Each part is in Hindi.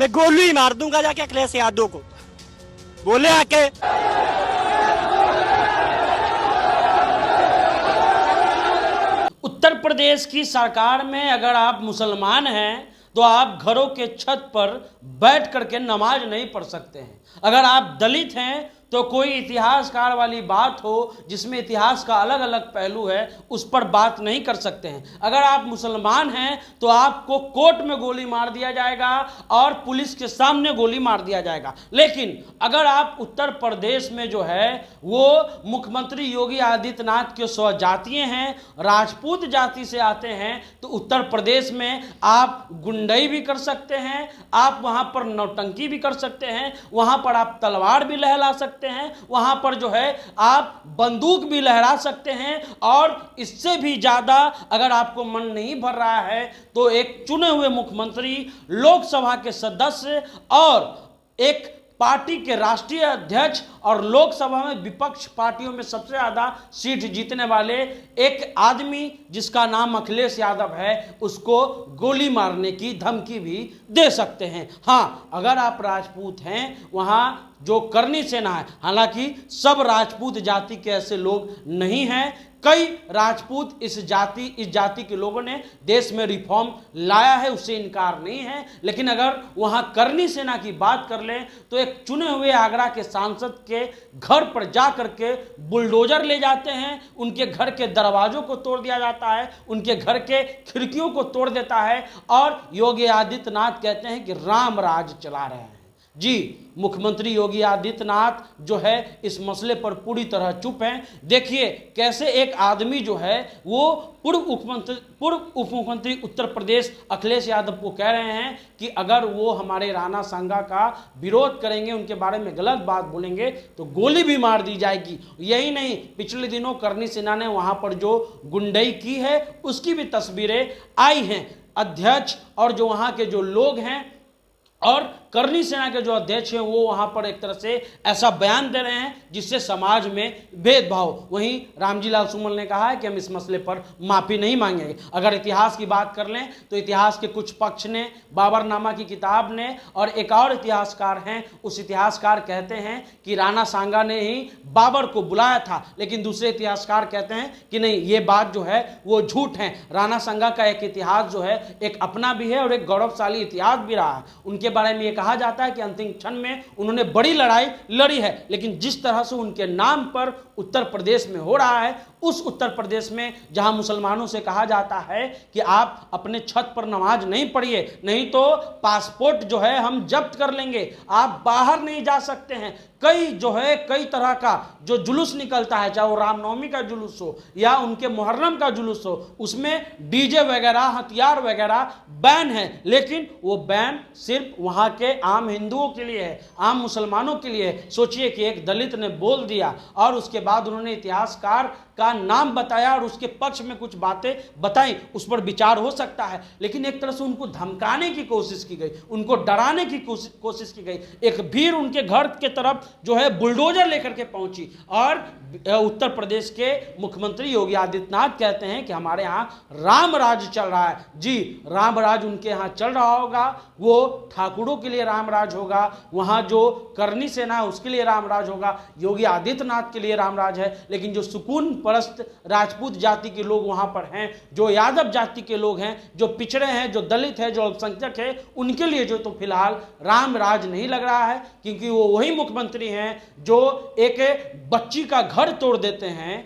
मैं गोली ही मार दूंगा जाके अखिलेश यादव को। बोले आके उत्तर प्रदेश की सरकार में अगर आप मुसलमान हैं तो आप घरों के छत पर बैठ करके नमाज नहीं पढ़ सकते हैं। अगर आप दलित हैं तो कोई इतिहासकार वाली बात हो जिसमें इतिहास का अलग अलग पहलू है उस पर बात नहीं कर सकते हैं। अगर आप मुसलमान हैं तो आपको कोर्ट में गोली मार दिया जाएगा और पुलिस के सामने गोली मार दिया जाएगा। लेकिन अगर आप उत्तर प्रदेश में जो है वो मुख्यमंत्री योगी आदित्यनाथ के स्वजातीय हैं, राजपूत जाति से आते हैं, तो उत्तर प्रदेश में आप गुंडई भी कर सकते हैं, आप वहां पर नौटंकी भी कर सकते हैं, वहां पर आप तलवार भी लहरा सकते हैं, वहां पर जो है आप बंदूक भी लहरा सकते हैं। और इससे भी ज्यादा अगर आपको मन नहीं भर रहा है तो एक चुने हुए मुख्यमंत्री, लोकसभा के सदस्य और एक पार्टी के राष्ट्रीय अध्यक्ष और लोकसभा में विपक्ष पार्टियों में सबसे ज्यादा सीट जीतने वाले एक आदमी जिसका नाम अखिलेश यादव है, उसको गोली मारने की धमकी भी दे सकते हैं। हाँ, अगर आप राजपूत हैं, वहां जो करनी सेना है, हालांकि सब राजपूत जाति के ऐसे लोग नहीं हैं, कई राजपूत इस जाति के लोगों ने देश में रिफॉर्म लाया है, उससे इनकार नहीं है। लेकिन अगर वहां करनी सेना की बात कर लें तो एक चुने हुए आगरा के सांसद के घर पर जा करके बुलडोजर ले जाते हैं, उनके घर के दरवाजों को तोड़ दिया जाता है, उनके घर के खिड़कियों को तोड़ देता है और योगी आदित्यनाथ कहते हैं कि राम राज चला रहे हैं। जी, मुख्यमंत्री योगी आदित्यनाथ जो है इस मसले पर पूरी तरह चुप हैं। देखिए कैसे एक आदमी जो है वो पूर्व उप मुख्यमंत्री उत्तर प्रदेश अखिलेश यादव को कह रहे हैं कि अगर वो हमारे राणा सांगा का विरोध करेंगे, उनके बारे में गलत बात बोलेंगे तो गोली भी मार दी जाएगी। यही नहीं, पिछले दिनों करनी सेना ने वहां पर जो गुंडई की है उसकी भी तस्वीरें आई हैं। अध्यक्ष और जो वहां के जो लोग हैं और करनी सेना के जो अध्यक्ष हैं वो वहां पर एक तरह से ऐसा बयान दे रहे हैं जिससे समाज में भेदभाव। वहीं रामजी लाल सुमन ने कहा है कि हम इस मसले पर माफी नहीं मांगेंगे। अगर इतिहास की बात कर लें तो इतिहास के कुछ पक्ष ने, बाबरनामा की किताब ने और एक और इतिहासकार हैं, उस इतिहासकार कहते हैं कि राणा सांगा ने ही बाबर को बुलाया था, लेकिन दूसरे इतिहासकार कहते हैं कि नहीं, ये बात जो है वो झूठ है। राणा सांगा का एक इतिहास जो है एक अपना भी है और एक गौरवशाली इतिहास भी रहा है। उनके बारे में कहा जाता है कि अंतिम क्षण में उन्होंने बड़ी लड़ाई लड़ी है, लेकिन जिस तरह से उनके नाम पर उत्तर प्रदेश में हो रहा है, उस उत्तर प्रदेश में जहां मुसलमानों से कहा जाता है कि आप अपने छत पर नमाज नहीं पढ़िए, नहीं तो पासपोर्ट जो है हम जब्त कर लेंगे, आप बाहर नहीं जा सकते हैं। कई तरह का जो जुलूस निकलता है, चाहे वो रामनवमी का जुलूस हो या उनके मुहर्रम का जुलूस हो, उसमें डीजे वगैरह, हथियार वगैरह बैन है, लेकिन वो बैन सिर्फ वहां के आम हिंदुओं के लिए है, आम मुसलमानों के लिए है। सोचिए कि एक दलित ने बोल दिया और उसके बाद उन्होंने इतिहासकार का नाम बताया और उसके पक्ष में कुछ बातें बताई, उस पर विचार हो सकता है, लेकिन एक तरह से उनको धमकाने की कोशिश की गई, उनको डराने की कोशिश की गई। एक भीड़ उनके घर के तरफ जो है बुलडोजर लेकर के पहुंची और उत्तर प्रदेश के मुख्यमंत्री योगी आदित्यनाथ कहते हैं कि हमारे यहाँ राम राज चल रहा है। जी, राम राज उनके यहाँ चल रहा होगा, वो ठाकुरों के लिए राम राज होगा, वहां जो करनी सेना है उसके लिए राम राज होगा, योगी आदित्यनाथ के लिए राम राज है, लेकिन जो सुकून परस्त राजपूत जाति के लोग वहां पर हैं, जो यादव जाति के लोग हैं, जो पिछड़े हैं, जो दलित है, जो अल्पसंख्यक है, उनके लिए जो तो फिलहाल राम राज नहीं लग रहा है, क्योंकि वो वही मुख्यमंत्री हैं जो एक बच्ची का घर तोड़ देते हैं,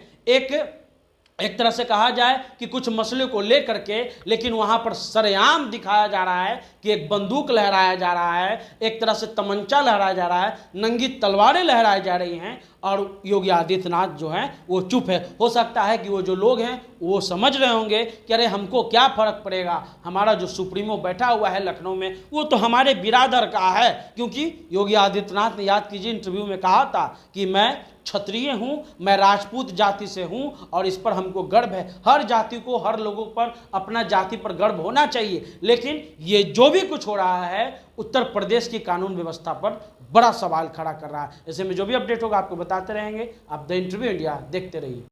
एक तरह से कहा जाए कि कुछ मसले को लेकर के, लेकिन वहां पर सरेआम दिखाया जा रहा है कि एक बंदूक लहराया जा रहा है, एक तरह से तमंचा लहराया जा रहा है, नंगी तलवारें लहराई जा रही हैं और योगी आदित्यनाथ जो है वो चुप है। हो सकता है कि वो जो लोग हैं वो समझ रहे होंगे कि अरे हमको क्या फर्क पड़ेगा, हमारा जो सुप्रीमो बैठा हुआ है लखनऊ में वो तो हमारे बिरादर का है, क्योंकि योगी आदित्यनाथ ने, याद कीजिए, इंटरव्यू में कहा था कि मैं क्षत्रिय हूं, मैं राजपूत जाति से हूं और इस पर हमको गर्व है। हर जाति को, हर लोगों पर अपना जाति पर गर्व होना चाहिए, लेकिन ये जो भी कुछ हो रहा है उत्तर प्रदेश की कानून व्यवस्था पर बड़ा सवाल खड़ा कर रहा है। ऐसे में जो भी अपडेट होगा आपको बताते रहेंगे। आप द इंटरव्यू इंडिया देखते रहिए।